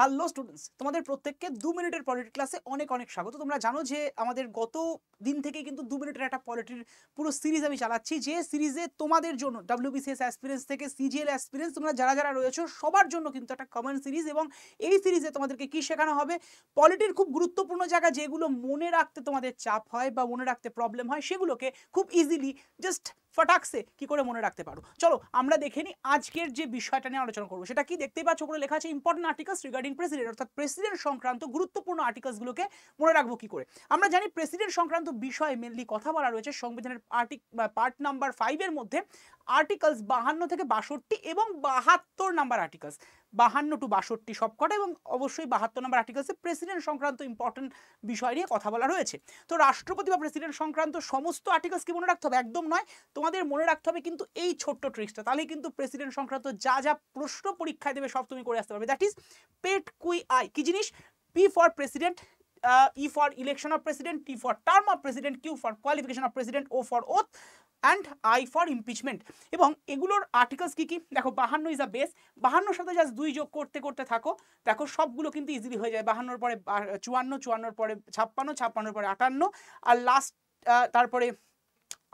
Hello students, তোমাদের প্রত্যেককে 2 মিনিটের পলিটি ক্লাসে অনেক অনেক স্বাগত। তোমরা জানো যে আমাদের গত দিন থেকে কিন্তু 2 মিনিটের একটা পলিটির পুরো সিরিজ আমি চালাচ্ছি, যে সিরিজে তোমাদের জন্য WBCS অ্যাসপিরেন্টস থেকে CGL অ্যাসপিরেন্টস তোমরা যারা যারা রয়েছো সবার জন্য কিন্তু একটা কমন সিরিজ। এবং এই সিরিজে তোমাদেরকে কি শেখানো হবে, পলিটির খুব গুরুত্বপূর্ণ জায়গা যেগুলো মনে রাখতে তোমাদের চাপ হয় বা মনে রাখতে প্রবলেম হয়, সেগুলোকে খুব ইজিলি জাস্ট ফটাকসে কি করে মনে রাখতে পারো। চলো আমরা দেখে নিই আজকের যে বিষয়টা নিয়ে আলোচনা করবো। সেটা কি দেখতেই পাচ্ছ, ওপরে লেখা আছে ইম্পর্টেন্ট আর্টিকেলস রিগার্ডিং প্রেসিডেন্ট, অর্থাৎ প্রেসিডেন্ট সংক্রান্ত গুরুত্বপূর্ণ আর্টিকেলসগুলোকে মনে রাখবো কি করে। আমরা জানি প্রেসিডেন্ট সংক্রান্ত বিষয়ে মেনলি কথা বলা রয়েছে সংবিধানের পার্ট নাম্বার 5 এর মধ্যে আর্টিকেলস 52 থেকে 62 এবং 72 নাম্বার আর্টিকেলস, 52 টু 62 সবকটা, এবং অবশ্যই 72 নাম্বার আর্টিকেলসে প্রেসিডেন্ট সংক্রান্ত ইম্পর্টেন্ট বিষয় নিয়ে কথা বলা রয়েছে। তো রাষ্ট্রপতি বা প্রেসিডেন্ট সংক্রান্ত সমস্ত আর্টিকেলস কি মনে রাখতে হবে? একদম নয়, তোমাদের মনে রাখতে হবে কিন্তু এই ছোট্ট ট্রিক্সটা, তাহলেই কিন্তু প্রেসিডেন্ট সংক্রান্ত যা যা প্রশ্ন পরীক্ষায় দেবে সব তুমি করে আসতে পারবে। দ্যাট ইজ পেট কুই আই। কি জিনিস? P for president, E for election of president, T for term of president, Q for qualification of president, O for oath, and I for impeachment। এবং এগুলোর আর্টিকেলস কি কি দেখো, 52 ইজ আ বেস, 52 সাথে just 2 যোগ করতে করতে থাকো, দেখো সবগুলো কিন্তু ইজিলি হয়ে যায়। 52 পরে 54, 54 পরে 56, 56 পরে 58, আর লাস্ট তারপরে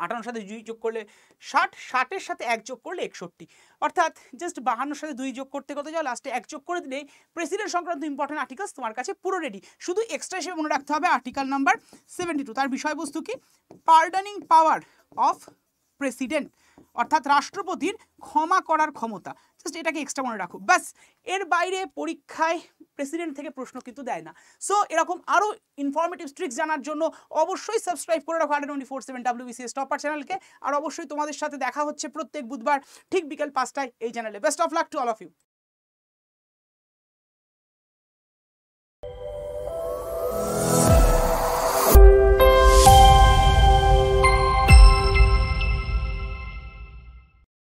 58 সাথে 2 যোগ করলে 60, 60-এর সাথে 1 যোগ করলে 61, অর্থাৎ জাস্ট 52 সাথে 2 যোগ করতে করতে যাও, লাস্টে 1 যোগ করে দিলেই প্রেসিডেন্ট সংক্রান্ত ইম্পর্টেন্ট আর্টিকেলস তোমার কাছে পুরো রেডি। শুধু এক্সট্রা হিসেবে মনে রাখতে হবে আর্টিকেল নাম্বার 72, তার বিষয়বস্তু কি? পার্ডনিং পাওয়ার অফ প্রেসিডেন্ট, অর্থাৎ রাষ্ট্রপতির ক্ষমা করার ক্ষমতা। জাস্ট এটাকে এক্সট্রা মনে রাখো, ব্যাস। এর বাইরে পরীক্ষায় প্রেসিডেন্ট থেকে প্রশ্ন কিন্তু দেয় না। সো এরকম আরও ইনফরমেটিভ ট্রিক্স জানার জন্য অবশ্যই সাবস্ক্রাইব করে রাখো 24/7 WBCS টপার চ্যানেলকে। আর অবশ্যই তোমাদের সাথে দেখা হচ্ছে প্রত্যেক বুধবার ঠিক বিকেল 5টায় এই চ্যানেলে। Best of luck to all of you.